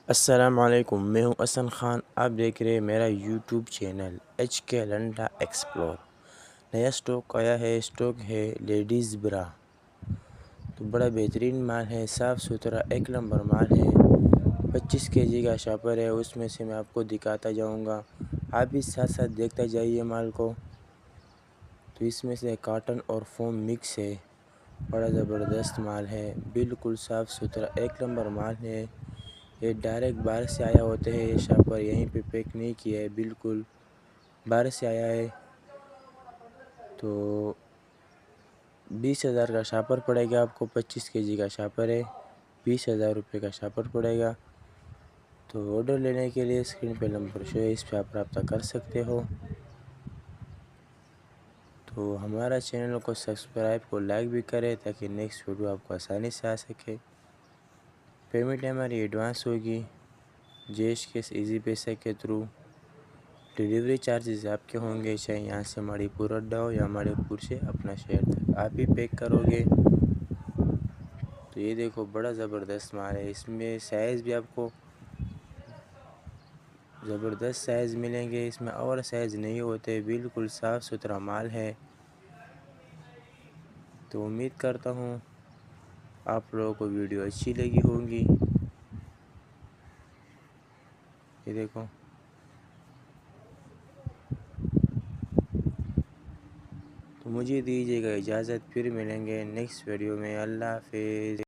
अस्सलामुअलैकुम, मैं हूं हसन ख़ान। आप देख रहे हैं मेरा YouTube channel HK Landa explore. नया स्टॉक आया है। स्टॉक है लेडीज़ ब्रा। तो बड़ा बेहतरीन माल है, साफ़ सुथरा एक नंबर माल है। 25 केजी का शॉपर है, उसमें से मैं आपको दिखाता जाऊंगा। आप भी साथ साथ देखते जाइए माल को। तो इसमें से कॉटन और फोम मिक्स है। बड़ा ज़बरदस्त माल है, बिल्कुल साफ़ सुथरा एक नंबर माल है। ये डायरेक्ट बाहर से आया होते हैं। ये शॉपर यहीं पे पैक नहीं किया है, बिल्कुल बाहर से आया है। तो 20,000 का शॉपर पड़ेगा आपको। 25 केजी का शॉपर है, 20,000 रुपये का शॉपर पड़ेगा। तो ऑर्डर लेने के लिए स्क्रीन पे नंबर शो है, इस पर आप रब्ता कर सकते हो। तो हमारा चैनल को सब्सक्राइब को लाइक भी करें ताकि नेक्स्ट वीडियो आपको आसानी से आ सके। पेमेंट हमारी एडवांस होगी जेश के इजी पैसे के थ्रू। डिलीवरी चार्जेस आपके होंगे, चाहे यहाँ से मणिपुर अड्डा हो या मणिपुर से अपना शहर तक आप ही पैक करोगे। तो ये देखो बड़ा ज़बरदस्त माल है। इसमें साइज़ भी आपको ज़बरदस्त साइज़ मिलेंगे, इसमें और साइज़ नहीं होते। बिल्कुल साफ़ सुथरा माल है। तो उम्मीद करता हूँ आप लोगों को वीडियो अच्छी लगी होगी। ये देखो। तो मुझे दीजिएगा इजाज़त, फिर मिलेंगे नेक्स्ट वीडियो में। अल्लाह हाफिज़।